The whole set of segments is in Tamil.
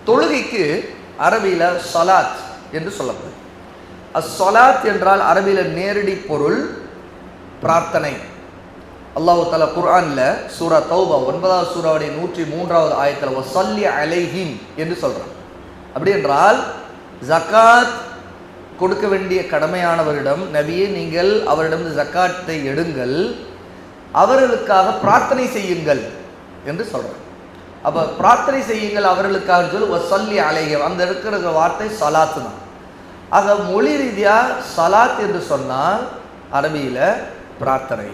தொழுகைக்கு அரபியில ஸலாத் என்று சொல்லப்படும். அஸ்ஸலாத் என்றால் அரபியில நேரடி பொருள் பிரார்த்தனை. அல்லாஹ் தஆலா குர்ஆன்ல சூரா தௌபா 9வது சூராவுடைய 103வது ஆயத்தில் வஸல்லி அலைஹிம் என்று சொல்றான். அப்படி என்றால் ஜகாத் கொடுக்க வேண்டிய கடமையானவரிடம், நபியே நீங்கள் அவரிடம் ஜகாத்தை எடுங்கள், அவர்களுக்காக பிரார்த்தனை செய்யுங்கள் என்று சொல்றாங்க. அப்போ பிரார்த்தனை செய்யுங்கள் அவர்களுக்காக சொல்லி வஸல்லி அலைஹிம், அந்த இருக்கிற வார்த்தை சலாத்து தான். ஆக மொழி ரீதியாக சலாத் என்று சொன்னால் அரபியில் பிரார்த்தனை.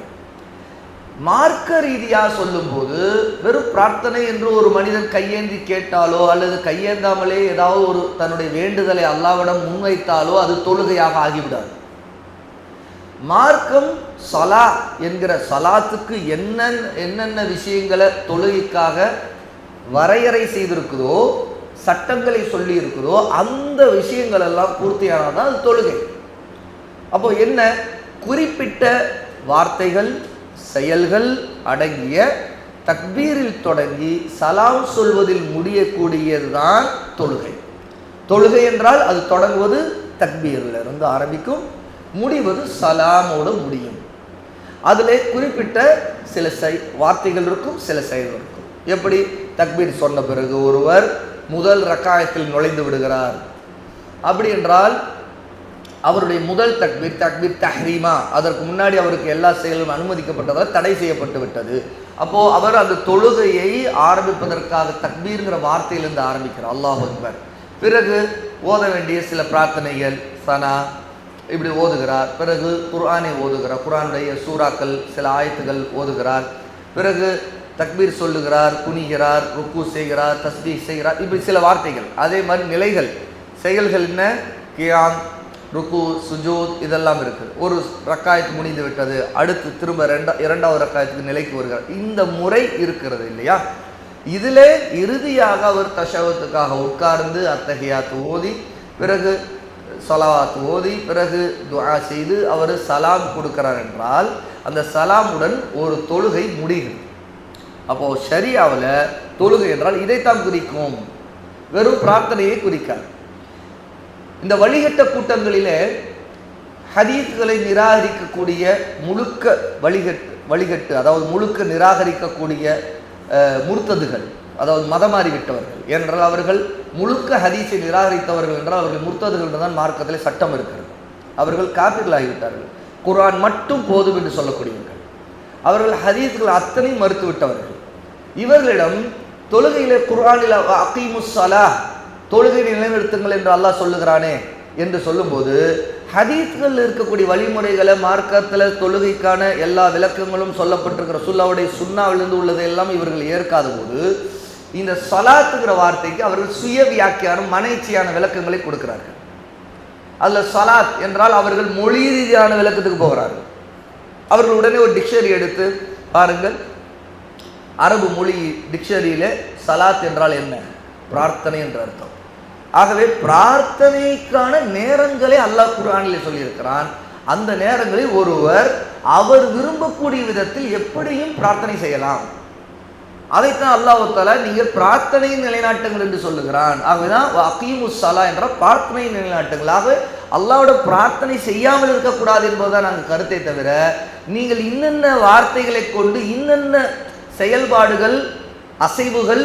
மார்க்க ரீதியாக சொல்லும்போது வெறும் பிரார்த்தனை என்று ஒரு மனிதன் கையேந்தி கேட்டாலோ அல்லது கையேந்தாமலே ஏதாவது ஒரு தன்னுடைய வேண்டுதலை அல்லாஹ்விடம் முன்வைத்தாலோ அது தொழுகையாக ஆகிவிடாது. மார்க்கம் சலா என்கிற சலாத்துக்கு என்னென்ன விஷயங்களை தொழுகைக்காக வரையறை செய்திருக்குதோ, சட்டங்களை சொல்லி இருக்குதோ, அந்த விஷயங்கள் எல்லாம் பூர்த்தியானதான் அது தொழுகை. அப்போ என்ன, குறிப்பிட்ட வார்த்தைகள் செயல்கள் அடங்கிய தக்பீரில் தொடங்கி சலாம் சொல்வதில் முடியக்கூடியதுதான் தொழுகை. தொழுகை என்றால் அது தொடங்குவது தக்பீரில் இருந்து ஆரம்பிக்கும், முடிவது சலாமோடு முடியும். அதில் குறிப்பிட்ட சில வார்த்தைகள் இருக்கும், சில செயல்கள் இருக்கும். எப்படி தக்பீர் சொன்ன பிறகு ஒருவர் முதல் ரக்காயத்தில் நுழைந்து விடுகிறார், அப்படி என்றால் அவருடைய முதல் தக்பீர் தஹ்ரீமா, அதற்கு முன்னாடி அவருக்கு எல்லா செயலும் அனுமதிக்கப்பட்டதால் தடை செய்யப்பட்டு விட்டது. அப்போ அவர் அந்த தொழுகையை ஆரம்பிப்பதற்காக தக்பீர்ங்கிற வார்த்தையிலிருந்து ஆரம்பிக்கிறார், அல்லாஹ் அக்பர். பிறகு ஓத வேண்டிய சில பிரார்த்தனைகள் சனா இப்படி ஓதுகிறார். பிறகு குர்ஆனை ஓதுகிறார், குர்ஆனுடைய சூறாக்கள் சில ஆயத்துகள் ஓதுகிறார். பிறகு தக்பீர் சொல்லுகிறார், குனிகிறார், ருக்கு செய்கிறார், தஸ்பீஹ் செய்கிறார், இப்படி சில வார்த்தைகள். அதே மாதிரி நிலைகள் செயல்கள் என்ன, கியாம், ருக்கு, சுஜூத் இதெல்லாம் இருக்குது. ஒரு ரக்காயத்து முடிந்து விட்டது, அடுத்து திரும்ப இரண்டாவது ரக்காயத்துக்கு நிலைக்கு வருகிறார். இந்த முறை இருக்கிறது இல்லையா? இதில் இறுதியாக அவர் தஷஹுதுக்காக உட்கார்ந்து அத்தஹியாத்து ஓதி, பிறகு ஸலவாத் ஓதி, பிறகு துஆ செய்து அவர் சலாம் கொடுக்கிறார் என்றால் அந்த சலாமுடன் ஒரு தொழுகை முடிகிறது. அப்போது ஷரியாவில் தொழுகை என்றால் இதைத்தான் குறிக்கும், வெறும் பிரார்த்தனையை குறிக்காது. இந்த வழிகட்ட கூட்டங்களிலே ஹதீஸ்களை நிராகரிக்கக்கூடிய முழுக்க வழிகட்டு அதாவது முழுக்க நிராகரிக்கக்கூடிய முர்த்ததுகள், அதாவது மதமாறிவிட்டவர்கள் என்றால் அவர்கள் முழுக்க ஹதீஸை நிராகரித்தவர்கள் என்றால் அவர்கள் முர்த்ததுகள் தான் மார்க்கத்தில் சட்டம் இருக்கிறது. அவர்கள் காபிர்களாகிவிட்டார்கள். குர்ஆன் மட்டும் போதும் என்று சொல்லக்கூடியவர்கள், அவர்கள் ஹதீஸ்கள் அத்தனை மறுத்து விட்டவர்கள். இவர்களிடம் தொழுகையிலே குர்ஆனில் அகீமுஸ் ஸலாஹ், தொழுகை நிலைநிறுத்துங்கள் என்று அல்லாஹ் சொல்லுகிறானே என்று சொல்லும்போது ஹதீஸ்கள் இருக்கக்கூடிய வழிமுறைகளை, மார்க்கத்தில் தொழுகைக்கான எல்லா விளக்கங்களும் சொல்லப்பட்டிருக்கிற ரசூலுல்லாஹ்வுடைய சுன்னாவிலிருந்து உள்ளதை எல்லாம் இவர்கள் ஏற்காத போது இந்த ஸலாத்துங்கிற வார்த்தைக்கு அவர்கள் சுய வியாக்கியானம் மனைச்சியான விளக்கங்களை கொடுக்கிறார்கள். அதில் ஸலாத் என்றால் அவர்கள் மொழி ரீதியான விளக்கத்துக்கு போகிறார்கள். அவர்கள் உடனே ஒரு டிக்ஷனரி எடுத்து பாருங்கள், அரபு மொழி டிக்ஷனரியிலே ஸலாத் என்றால் என்ன, பிரார்த்தனை என்ற அர்த்தம். ஆகவே பிரார்த்தனைக்கான நேரங்களை அல்லாஹ் குர்ஆனிலே சொல்லியிருக்கிறான். அந்த நேரங்களில் ஒருவர் அவர் விரும்பக்கூடிய விதத்தில் எப்படியும் பிரார்த்தனை செய்யலாம். அதைத்தான் அல்லாஹ் தஆலா நீங்கள் பிரார்த்தனை நிலைநாட்டுங்கள் என்று சொல்லுகிறான். ஆகவேதான் அகீமுஸ் ஸலா என்ற பிரார்த்தனை நிலைநாட்டுங்களாக அல்லாஹ்வோட பிரார்த்தனை செய்யாமல் இருக்கக்கூடாது என்பதுதான் நாங்கள் கருத்தை தவிர, நீங்கள் இன்னென்ன வார்த்தைகளை கொண்டு இன்னென்ன செயல்பாடுகள் அசைவுகள்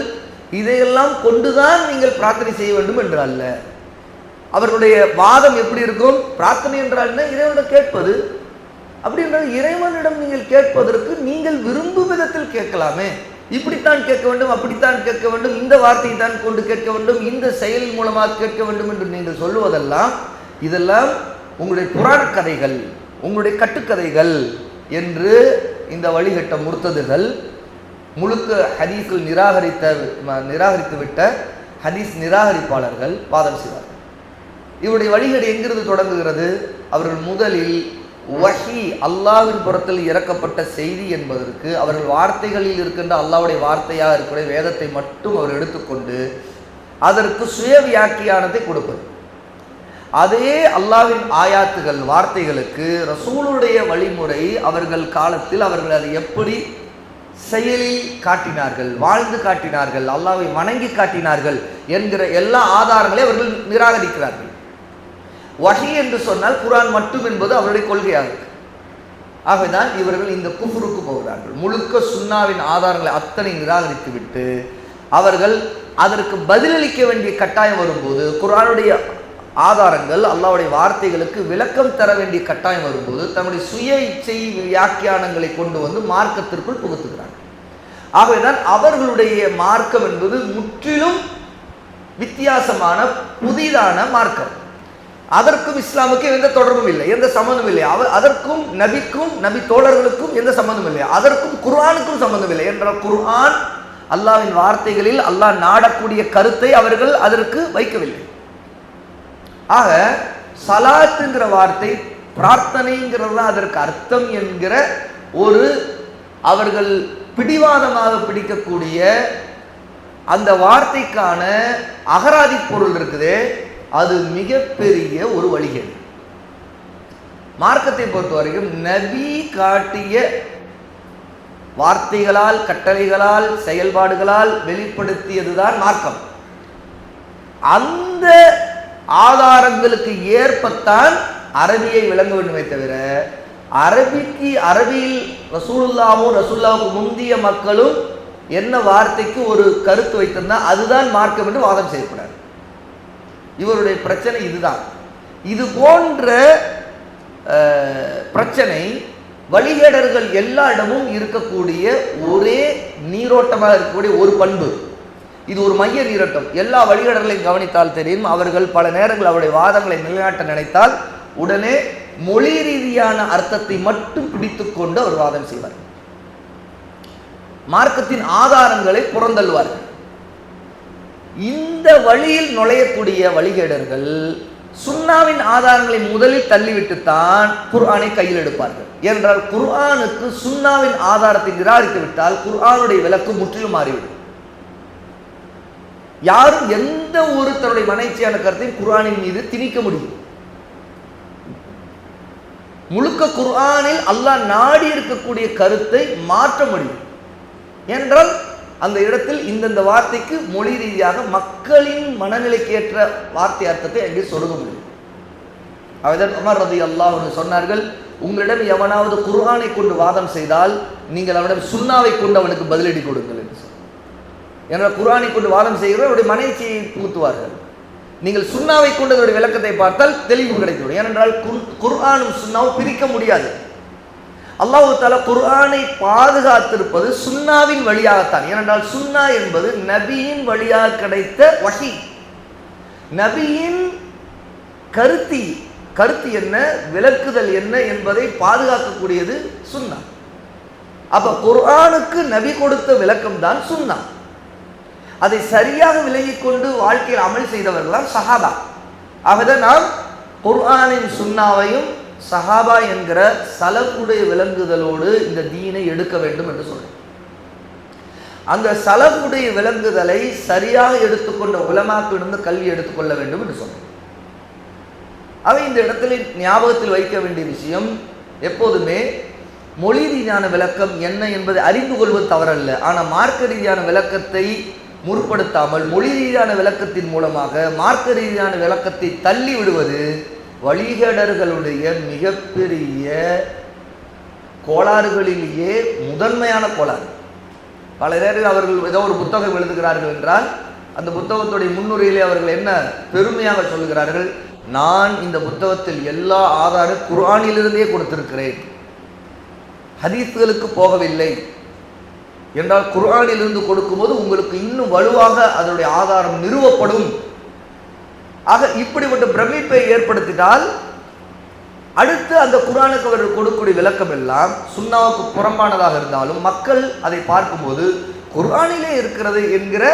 இதையெல்லாம் கொண்டுதான் நீங்கள் பிரார்த்தனை செய்ய வேண்டும் என்று அல்ல. அவர்களுடைய வாதம் எப்படி இருக்கும், பிரார்த்தனை என்றால் என்ன, இறைவனிடம் கேட்பது. அப்படி என்றால் இறைவனிடம் நீங்கள் கேட்பதற்கு நீங்கள் விரும்பும் விதத்தில் கேட்கலாமே. இப்படித்தான் கேட்க வேண்டும், அப்படித்தான் கேட்க வேண்டும், இந்த வார்த்தையை தான் கொண்டு கேட்க வேண்டும், இந்த செயல் மூலமாக கேட்க வேண்டும் என்று நீங்கள் சொல்லுவதெல்லாம் இதெல்லாம் உங்களுடைய புராண கதைகள், உங்களுடைய கட்டுக்கதைகள் என்று இந்த வழிகட்ட முர்த்ததுகள் முழுக்க ஹதீஸில் நிராகரித்து விட்ட ஹதீஸ் நிராகரிப்பாளர்கள் வாதம் செய்வார்கள். இவருடைய வழிகேடு எங்கிருந்து தொடங்குகிறது? அவர்கள் முதலில் வஹி, அல்லாஹ்வின் புறத்தில் இறக்கப்பட்ட செய்தி என்பதற்கு அவர்கள் வார்த்தைகளில் இருக்கின்ற அல்லாஹ்வுடைய வார்த்தையாக இருக்கிற வேதத்தை மட்டும் அவர் எடுத்துக்கொண்டு அதற்கு சுய வியாக்கியானத்தை கொடுப்பது. அதே அல்லாஹ்வின் ஆயாத்துகள் வார்த்தைகளுக்கு ரசூலுடைய வழிமுறை அவர்கள் காலத்தில் அவர்கள் அதை எப்படி செயலில் காட்டினார்கள், வாழ்ந்து காட்டினார்கள், அல்லாஹ்வை வணங்கி காட்டினார்கள் என்கிற எல்லா ஆதாரங்களையும் அவர்கள் நிராகரிக்கிறார்கள். வஹி என்று சொன்னால் குர்ஆன் மட்டும் என்பது அவருடைய கொள்கையாக இருக்கு. ஆகவேதான் இவர்கள் இந்த குஃப்ருக்கு போகிறார்கள். முழுக்க சுன்னாவின் ஆதாரங்களை அத்தனை நிராகரித்து விட்டு அவர்கள் அதற்கு பதிலளிக்க வேண்டிய கட்டாயம் வரும்போது, குர்ஆனுடைய ஆதாரங்கள் அல்லாஹ்வுடைய வார்த்தைகளுக்கு விளக்கம் தர வேண்டிய கட்டாயம் வரும்போது தன்னுடைய சுய இச்சை வியாக்கியானங்களை கொண்டு வந்து மார்க்கத்திற்குள் புகுத்துகிறார்கள். ஆகவேதான் அவர்களுடைய மார்க்கம் என்பது முற்றிலும் வித்தியாசமான புதிதான மார்க்கம். அதற்கும் இஸ்லாமுக்கும் எந்த தொடர்பும் இல்லை, எந்த சம்பந்தமும் இல்லை. அதற்கும் நபிக்கும் நபி தோழர்களுக்கும் எந்த சம்பந்தமும் இல்லை, அதற்கும் குர்ஆனுக்கும் சம்பந்தம் இல்லை. என்றால் குர்ஆன் அல்லாஹ்வின் வார்த்தைகளில் அல்லாஹ் நாடக்கூடிய கருத்தை அவர்கள் அதற்கு வைக்கவில்லை. ஆக சலாத்துங்கிற வார்த்தை பிரார்த்தனைங்கிறது தான் அதற்கு அர்த்தம் என்கிற ஒரு அவர்கள் பிடிவாதமாக பிடிக்கக்கூடிய அந்த வார்த்தைக்கான அகராதி பொருள் இருக்குது. அது மிகப்பெரிய ஒரு வழிகேடு. மார்க்கத்தை பொறுத்த வரைக்கும் நபி காட்டிய வார்த்தைகளால், கட்டளைகளால், செயல்பாடுகளால் வெளிப்படுத்தியதுதான் மார்க்கம். அந்த ஆதாரங்களுக்கு ஏற்பத்தான் அரபியை விளங்க வேண்டுமே தவிர அரபியில் ரசூலுல்லாவுக்கு முந்திய மக்களும் என்ன வார்த்தைக்கு ஒரு கருத்து வைத்திருந்தா அதுதான் மார்க்கம் என்று வாதம் செய்யக்கூடாது. இவருடைய பிரச்சனை இதுதான். இது போன்ற பிரச்சனை வழிகேடர்கள் எல்லா இடமும் இருக்கக்கூடிய ஒரே நீரோட்டமாக இருக்கக்கூடிய ஒரு பண்பு. இது ஒரு மைய நீரோட்டம். எல்லா வழிகேடர்களையும் கவனித்தால் தெரியும், அவர்கள் பல நேரங்கள் அவருடைய வாதங்களை நிலைநாட்ட நினைத்தால் உடனே மொழி ரீதியான அர்த்தத்தை மட்டும் பிடித்துக் கொண்டு அவர் வாதம் செய்வார். மார்க்கத்தின் ஆதாரங்களை புறந்தள்ளுவார்கள். இந்த வழியில் நுழையக்கூடிய வழிகேடர்கள் சுன்னாவின் ஆதாரங்களை முதலில் தள்ளிவிட்டுத்தான் குர்ஆனை கையில் எடுப்பார்கள். ஏனென்றால் குர்ஆனுக்கு சுன்னாவின் ஆதாரத்தை நிராகரித்து விட்டால் குர்ஆனுடைய விளக்கம் முற்றிலும் மாறிவிடும். யாரும் எந்த ஒரு தன்னுடைய மனைச்சியான கருத்தையும் குர்ஆனின் மீது திணிக்க முடியும். முழுக்க குர்ஆனில் அல்லாஹ் நாடி இருக்கக்கூடிய கருத்தை மாற்ற முடியும். என்றால் அந்த இடத்தில் இந்தந்த வார்த்தைக்கு மொழி ரீதியாக மக்களின் மனநிலைக்கு ஏற்ற வார்த்தை அர்த்தத்தை அங்கே சொல்ல முடியும். அவர்தான் உமர் ரலியல்லாஹு அன்ஹு சொன்னார்கள், உங்களிடம் எவனாவது குர்ஆனை கொண்டு வாதம் செய்தால் நீங்கள் அவனிடம் சுன்னாவை கொண்டு அவனுக்கு பதிலடி கொடுங்கள் என்று சொன்னார். ஏனால் குர்ஆனை கொண்டு வாதம் செய்கிறவர் அவருடைய மனைச்சியை பூத்துவார்கள். நீங்கள் சுன்னாவை கொண்டு அதனுடைய விளக்கத்தை பார்த்தால் தெளிவு கிடைக்கும். ஏனென்றால் குர்ஆனும் சுன்னாவும் பிரிக்க முடியாது. அல்லாஹ் தஆலா குர்ஆனை பாதுகாத்திருப்பது சுன்னாவின் வழியாகத்தான். ஏனென்றால் சுன்னா என்பது நபியின் வழியாக கிடைத்த வஹி. நபியின் கருத்து என்ன, விளக்குதல் என்ன என்பதை பாதுகாக்கக்கூடியது சுன்னா. அப்ப குர்ஆனுக்கு நபி கொடுத்த விளக்கம் தான் சுன்னா. அதை சரியாக விளங்கிக் கொண்டு வாழ்க்கையில் அமல் செய்தவர்கள் சஹாபா. ஆகவே நாம் குர்ஆனின் சுன்னாவையும் சஹாபா என்கிற சலஃபுடைய விளங்குதலோடு இந்த தீனை எடுக்க வேண்டும் என்று சொல்றேன். அந்த சலஃபுடைய விளங்குதலை சரியாக எடுத்துக்கொண்ட உலமாக்களிடமிருந்து கல்வி எடுத்துக்கொள்ள வேண்டும் என்று சொல்றேன். அவை இந்த இடத்துல ஞாபகத்தில் வைக்க வேண்டிய விஷயம், எப்போதுமே மொழி ரீதியான விளக்கம் என்ன என்பதை அறிந்து கொள்வது தவறல்ல. ஆனால் மார்க்க ரீதியான விளக்கத்தை முற்படுத்தாமல் மொழி ரீதியான விளக்கத்தின் மூலமாக மார்க்க ரீதியான விளக்கத்தை தள்ளி விடுவது வழிகேடர்களுடைய மிகப்பெரிய கோளாறுகளிலேயே முதன்மையான கோளாறு. பல நேரத்தில் அவர்கள் ஏதோ ஒரு புத்தகம் எழுதுகிறார்கள் என்றால் அந்த புத்தகத்துடைய முன்னுரையிலே அவர்கள் என்ன பெருமையாக சொல்லுகிறார்கள், நான் இந்த புத்தகத்தில் எல்லா ஆதாரம் குர்ஆனிலிருந்தே கொடுத்திருக்கிறேன், ஹதீஸ்களுக்கு போகவில்லை என்றால் குர்ஆனிலிருந்து கொடுக்கும்போது உங்களுக்கு இன்னும் வலுவாக அதனுடைய ஆதாரம் நிறுவப்படும். ஆக இப்படிப்பட்ட பிரமிப்பை ஏற்படுத்தினால் அடுத்து அந்த குர்ஆனுக்கு அவர்கள் கொடுக்கக்கூடிய விளக்கம் எல்லாம் சுன்னாவுக்கு புறம்பானதாக இருந்தாலும் மக்கள் அதை பார்க்கும்போது குர்ஆனிலே இருக்கிறது என்கிற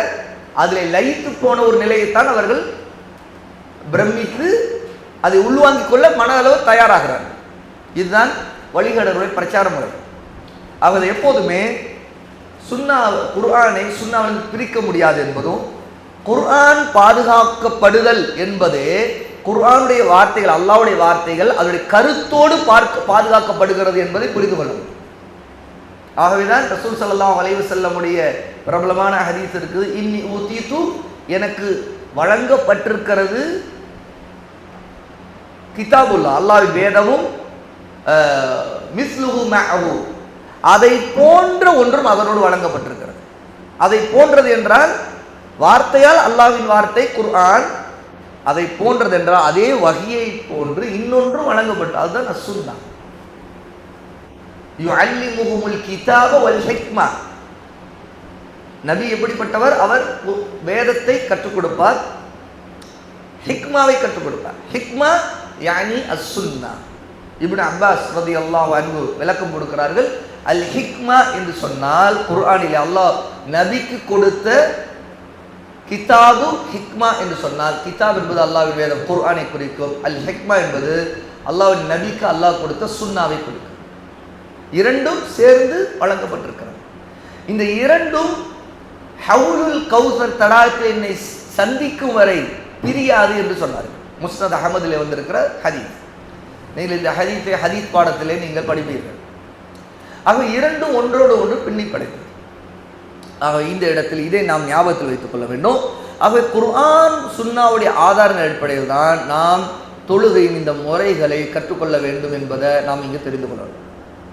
அதில் லயித்து போன ஒரு நிலையைத்தான் அவர்கள் பிரமித்து அதை உள்வாங்கிக் கொள்ள மன அளவு தயாராகிறார்கள். இதுதான் வழிகேடர்களுடைய பிரச்சார முறை. ஆக எப்போதுமே குர்ஆனை சுன்னாவிலிருந்து பிரிக்க முடியாது என்பதும், குர்ஆன் பாதுகாக்கப்படுதல் என்பதே குர்ஆனுடைய வார்த்தைகள், அல்லாஹ்வுடைய வார்த்தைகள் அதனுடைய கருத்தோடு பாதுகாக்கப்படுகிறது என்பதை புரிந்து கொள்ளும். ஆகவேதான் ரசூல் ஸல்லல்லாஹு அலைஹி வஸல்லமுடைய பிரபலமான ஹதீஸ் இருக்குது, இன்னி ஊதீது, எனக்கு வழங்கப்பட்டிருக்கிறது கிதாபுல்லா, அல்லாஹ்வின் வேதமும், மிஸ்லுஹு மஅஹு, அதை போன்ற ஒன்றும் அதனோடு வழங்கப்பட்டிருக்கிறது. அதை போன்றது என்றால் வார்த்தையால் அல்லாஹ்வின் வார்த்தை குர்ஆன், அதை போன்றது என்றால் அதே வஹியை போன்று இன்னொன்றும் வழங்கப்பட்டு, அதுதான் அஸ்ஸுன்னா. யுஅல்லிமுஹுமுல் கிதாப வல் ஹிக்மா. நபி எப்படிப்பட்டவர்? அவர் வேதத்தை கற்றுக் கொடுப்பார், ஹிக்மாவை கற்றுக் கொடுப்பார். ஹிக்மா யானி அஸ்ஸுன்னா. இப்னு அப்பாஸ் ரலியல்லாஹு அன்ஹு விளக்கம் கொடுக்கிறார்கள், அல் ஹிக்மா என்று சொன்னால் குர்ஆனிலே அல்லாஹ் நபிக்கு கொடுத்த கிதாபு ஹிக்மா என்று சொன்னால், கிதாப் என்பது அல்லாஹ்வின் வேதம் குர்ஆனை குறிக்கும், அல் ஹிக்மா என்பது அல்லாஹ்வின் நபிக்கு அல்லாஹ் கொடுத்த சுன்னாவை குறிக்கும். இரண்டும் சேர்ந்து வழங்கப்பட்டிருக்கிறது. இந்த இரண்டும் ஹவுலுல் கௌசர் தடாகத்தில் என்னை சந்திக்கும் வரை பிரியாது என்று சொன்னார்கள். முஸ்னத் அஹமதிலே வந்திருக்கிற ஹதீஸ். நீங்கள் இந்த ஹதீஸை ஹதீஸ் பாடத்திலே நீங்கள் படிப்பீர்கள். ஆக இரண்டும் ஒன்றோடு ஒன்று பின்னி படைத்தது. ஆக இந்த இடத்தில் இதை நாம் ஞாபகத்தில் வைத்துக் கொள்ள வேண்டும். ஆக குர்ஆன் சுன்னாவுடைய ஆதாரங்கள் அடிப்படையில் தான் நாம் தொழுகையின் இந்த முறைகளை கற்றுக்கொள்ள வேண்டும் என்பதை நாம் இங்கு தெரிந்து கொள்ள வேண்டும்.